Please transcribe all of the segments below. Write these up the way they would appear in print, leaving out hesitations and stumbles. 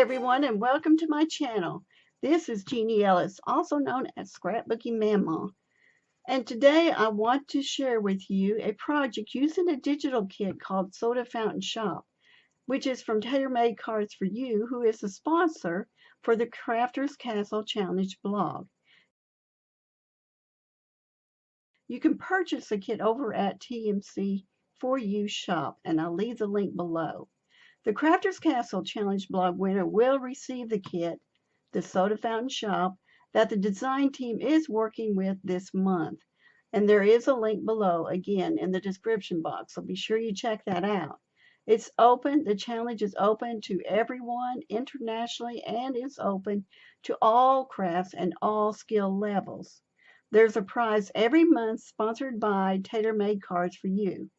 everyone, and welcome to my channel. This is Jeannie Ellis, also known as Scrapbooking Mama. And today I want to share with you a project using a digital kit called Soda Fountain Shop, which is from Tailor Made Cards for You, who is the sponsor for the Crafter's Castle Challenge blog. You can purchase the kit over at TMC For You shop, and I'll leave the link below. The Crafter's Castle Challenge blog winner will receive the kit, the Soda Fountain Shop, that the design team is working with this month. And there is a link below, again, in the description box, so be sure you check that out. It's open, the challenge is open to everyone internationally, and it's open to all crafts and all skill levels. There's a prize every month sponsored by Tailor Made Cards for You.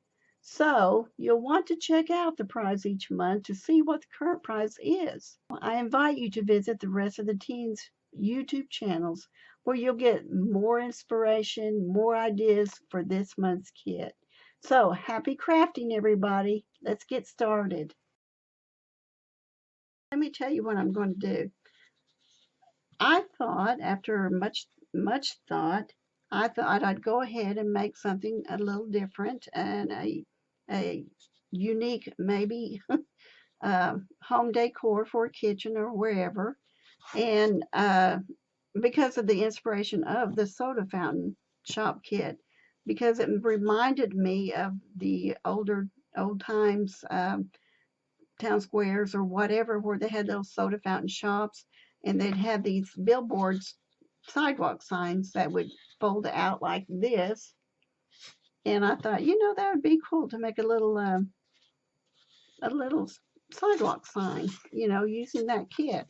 So you'll want to check out the prize each month to see what the current prize is. I invite you to visit the rest of the team's YouTube channels where you'll get more inspiration, more ideas for this month's kit. So happy crafting, everybody. Let's get started. Let me tell you what I'm going to do. I thought, after much thought, I thought I'd go ahead and make something a little different and a unique, maybe home decor for a kitchen or wherever. And because of the inspiration of the Soda Fountain Shop kit, because it reminded me of the old times town squares or whatever, where they had those soda fountain shops, and they'd have these billboards, sidewalk signs that would fold out like this. And I thought, that would be cool to make a little sidewalk sign, using that kit.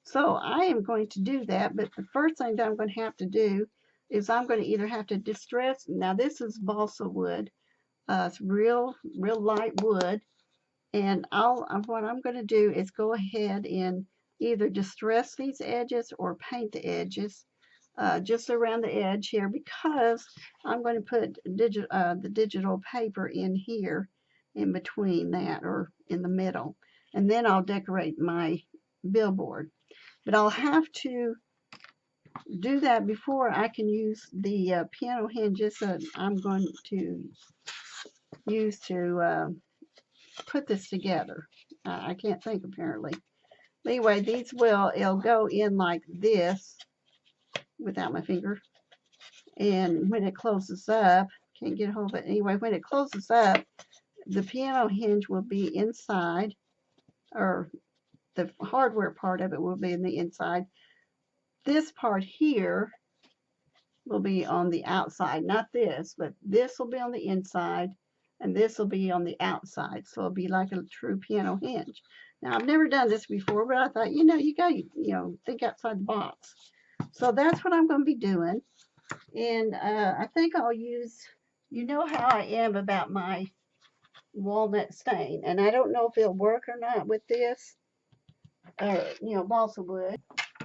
So I am going to do that, but the first thing that I'm going to have to do is I'm going to either have to distress, now this is balsa wood, it's real light wood, and what I'm going to do is go ahead and either distress these edges or paint the edges just around the edge here, because I'm going to put the digital paper in here in between that, or in the middle, and then I'll decorate my billboard. But I'll have to do that before I can use the piano hinges that I'm going to use to put this together. I can't think, apparently. Anyway, it'll go in like this without my finger. And when it closes up, can't get a hold of it. Anyway, when it closes up, the piano hinge will be inside, or the hardware part of it will be in the inside. This part here will be on the outside, not this, but this will be on the inside, and this will be on the outside. So it'll be like a true piano hinge. Now, I've never done this before, but I thought, you got to, think outside the box. So that's what I'm going to be doing. And I think I'll use, how I am about my walnut stain. And I don't know if it'll work or not with this, balsa wood.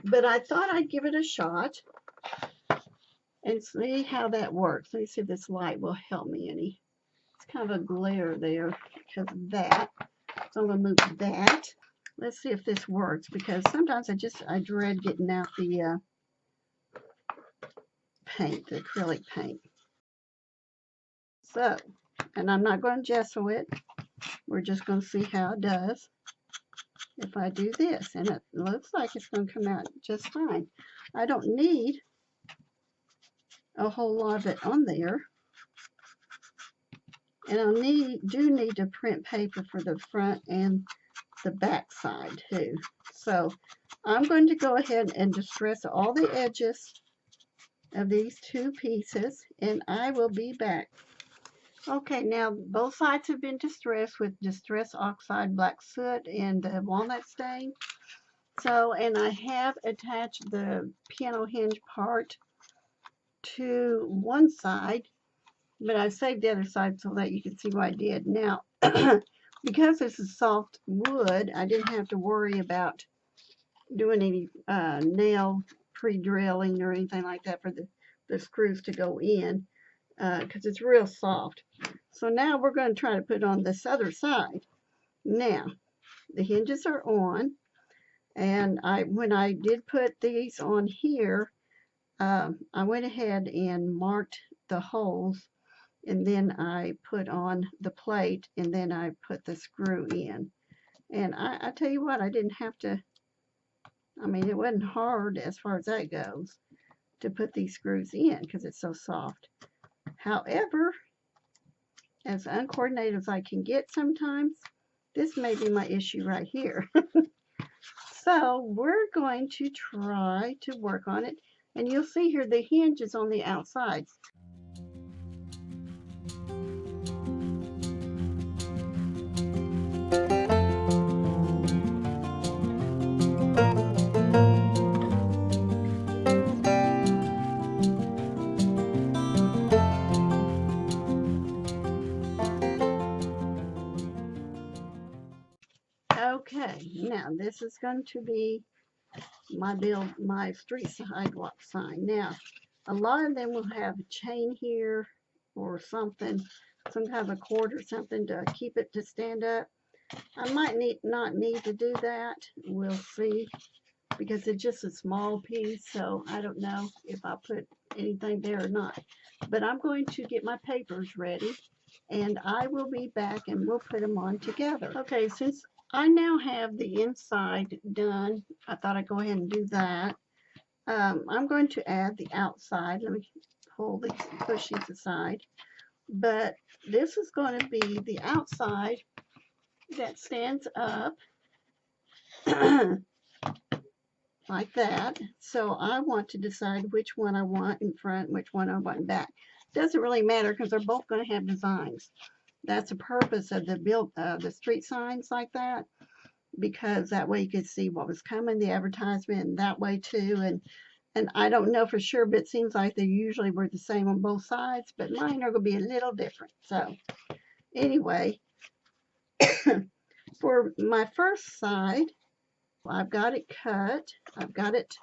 But I thought I'd give it a shot and see how that works. Let me see if this light will help me any. It's kind of a glare there because of that. So I'm going to move that. Let's see if this works, because sometimes I dread getting out the paint, the acrylic paint. So, and I'm not going to gesso it. We're just going to see how it does if I do this. And it looks like it's going to come out just fine. I don't need a whole lot of it on there. And I do need to print paper for the front and the back side too. So I'm going to go ahead and distress all the edges of these two pieces, and I will be back. Okay, now both sides have been distressed with Distress Oxide Black Soot and the walnut stain. So, and I have attached the piano hinge part to one side, but I saved the other side so that you can see what I did. Now, because this is soft wood, I didn't have to worry about doing any nail pre-drilling or anything like that for the screws to go in, because it's real soft. So now we're going to try to put on this other side. Now, the hinges are on, And when I did put these on here, I went ahead and marked the holes, and then I put on the plate, and then I put the screw in. And I tell you what, I didn't have to, I mean, it wasn't hard as far as that goes to put these screws in because it's so soft. However, as uncoordinated as I can get sometimes, this may be my issue right here. So we're going to try to work on it. And you'll see here the hinge is on the outside. Okay, now this is going to be my street sidewalk sign. Now, a lot of them will have a chain here or something, some kind of a cord or something to keep it to stand up. I might not need to do that. We'll see, because it's just a small piece, so I don't know if I put anything there or not. But I'm going to get my papers ready, and I will be back and we'll put them on together. Okay, since I now have the inside done, I thought I'd go ahead and do that. I'm going to add the outside. Let me pull these, push these aside. But this is going to be the outside that stands up like that. So I want to decide which one I want in front, which one I want in back. Doesn't really matter because they're both going to have designs. That's the purpose of the street signs like that, because that way you could see what was coming, the advertisement, and that way too. And I don't know for sure, but it seems like they usually were the same on both sides, but mine are going to be a little different. So anyway, for my first side, I've got it cut. I've got it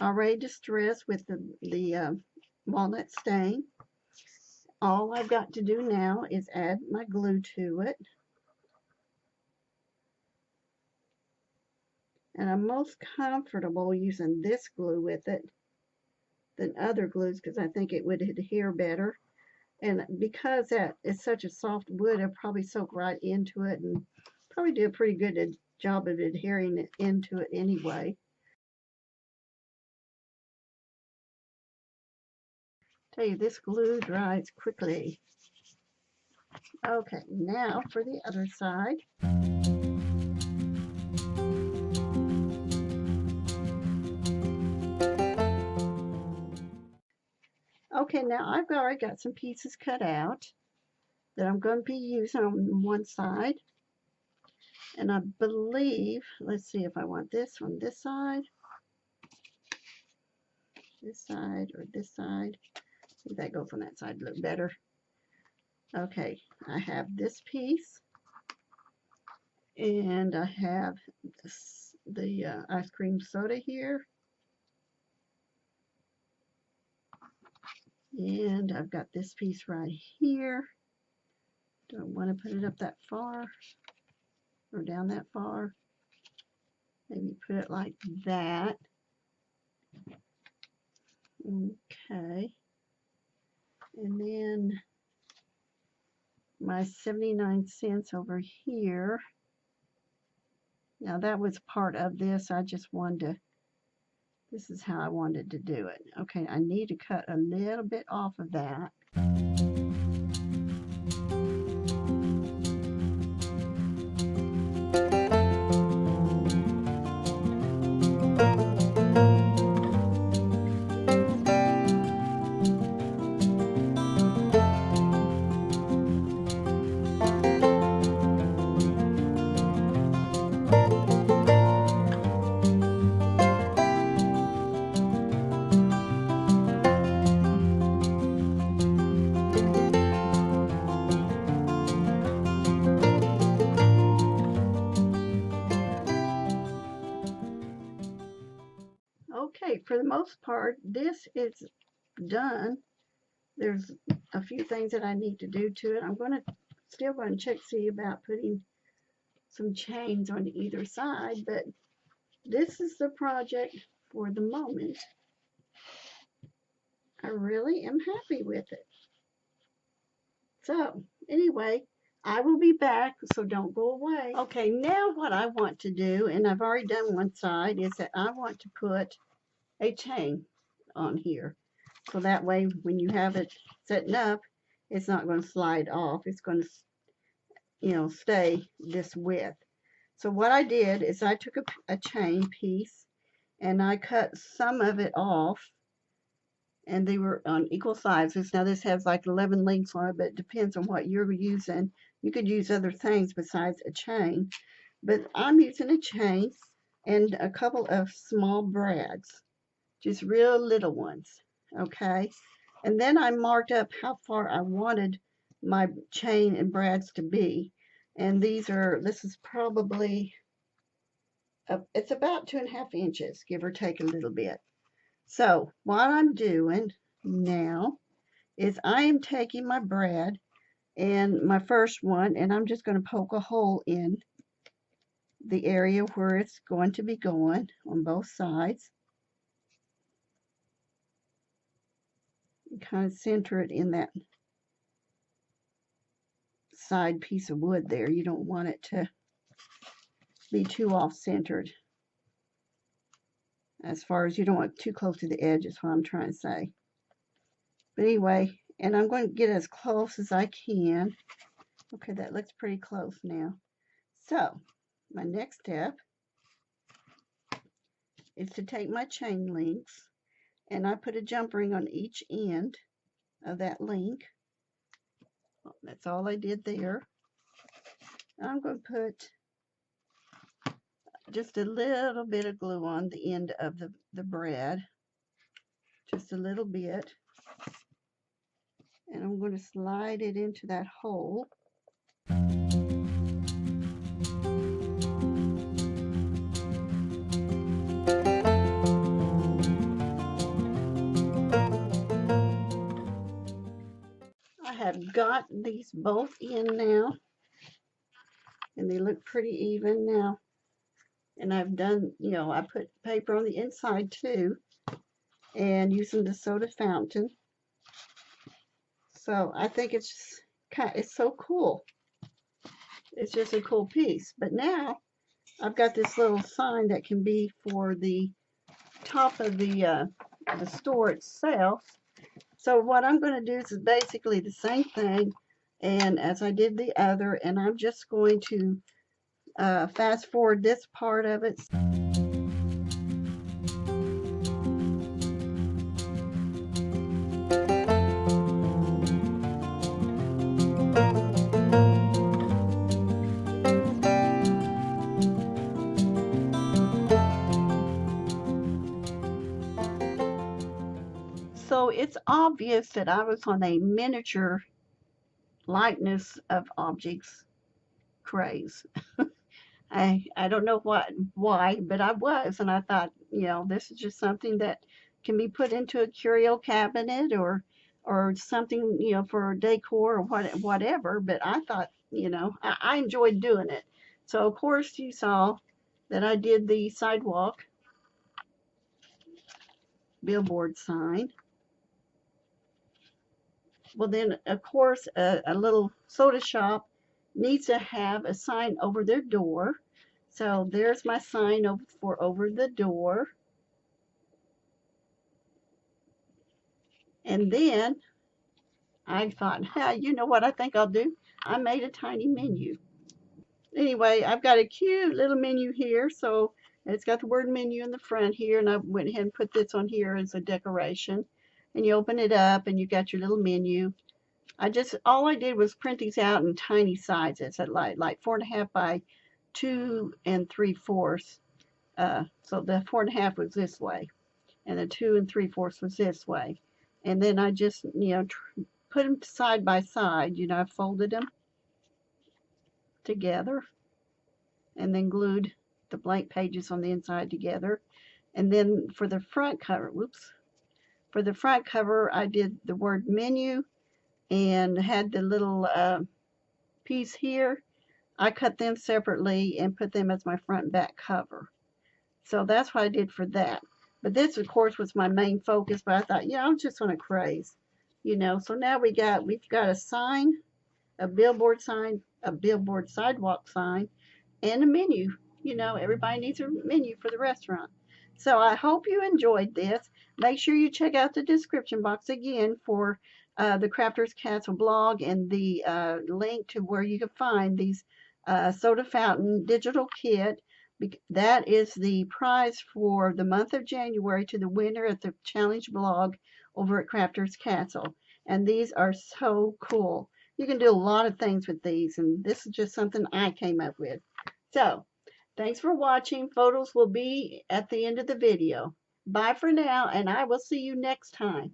already distressed with the walnut stain. All I've got to do now is add my glue to it. And I'm most comfortable using this glue with it than other glues because I think it would adhere better. And because that is such a soft wood, it'll probably soak right into it and probably do a pretty good job of adhering it into it anyway. Tell you, this glue dries quickly. Okay, now for the other side. Okay, now I've already got some pieces cut out that I'm going to be using on one side. And I believe, let's see if I want this on this side, or this side. I think that goes on that side a little better. Okay, I have this piece, and I have the ice cream soda here. And I've got this piece right here. Don't want to put it up that far or down that far. Maybe put it like that. Okay. And then my 79 cents over here. Now that was part of this. I just wanted to, this is how I wanted to do it. Okay, I need to cut a little bit off of that. Okay, for the most part, this is done. There's a few things that I need to do to it. I'm still going to check, see about putting some chains on either side, but this is the project for the moment. I really am happy with it. So, anyway, I will be back, so don't go away. Okay, now what I want to do, and I've already done one side, is that I want to put a chain on here. So that way, when you have it setting up, it's not going to slide off. It's going to, stay this width. So what I did is I took a chain piece and I cut some of it off, and they were on equal sizes. Now this has like 11 links on it, but it depends on what you're using. You could use other things besides a chain, but I'm using a chain and a couple of small brads, just real little ones, okay? And then I marked up how far I wanted my chain and brads to be. And this is probably, it's about 2.5 inches, give or take a little bit. So what I'm doing now is I am taking my brad and my first one, and I'm just going to poke a hole in the area where it's going to be going on both sides. And kind of center it in that side piece of wood there. You don't want it to be too off-centered. As far as you don't want it too close to the edge is what I'm trying to say. But anyway, and I'm going to get as close as I can. Okay, that looks pretty close now. So, my next step is to take my chain links, and I put a jump ring on each end of that link. That's all I did there. I'm going to put just a little bit of glue on the end of the brad, just a little bit, and I'm going to slide it into that hole. I have got these both in now, and they look pretty even now. And I've done, I put paper on the inside too, and using the soda fountain. So I think it's so cool. It's just a cool piece. But now I've got this little sign that can be for the top of the store itself. So what I'm going to do is basically the same thing, and as I did the other, and I'm just going to fast forward this part of it. So it's obvious that I was on a miniature likeness of objects craze. I don't know why, but I was, and I thought, this is just something that can be put into a curio cabinet or something, for decor or whatever. But I thought, I enjoyed doing it. So of course you saw that I did the sidewalk billboard sign. Well, then, of course, a little soda shop needs to have a sign over their door. So there's my sign over the door. And then I thought, you know what I think I'll do? I made a tiny menu. Anyway, I've got a cute little menu here. So it's got the word menu in the front here. And I went ahead and put this on here as a decoration. And you open it up and you got your little menu. All I did was print these out in tiny sizes at like 4.5 by 2 3/4. So the 4.5 was this way, and the 2 3/4 was this way. And then I just, put them side by side. I folded them together, and then glued the blank pages on the inside together. And then for the front cover, I did the word menu and had the little piece here. I cut them separately and put them as my front and back cover. So that's what I did for that. But this, of course, was my main focus. But I thought, yeah, I'm just on a craze, you know. So now we've got a sign, a billboard sign, a billboard sidewalk sign, and a menu. You know, everybody needs a menu for the restaurant. So I hope you enjoyed this. Make sure you check out the description box again for the Crafter's Castle blog and the link to where you can find these soda fountain digital kit. That is the prize for the month of January to the winner at the challenge blog over at Crafter's Castle. And these are so cool. You can do a lot of things with these, and this is just something I came up with. So, thanks for watching. Photos will be at the end of the video. Bye for now, and I will see you next time.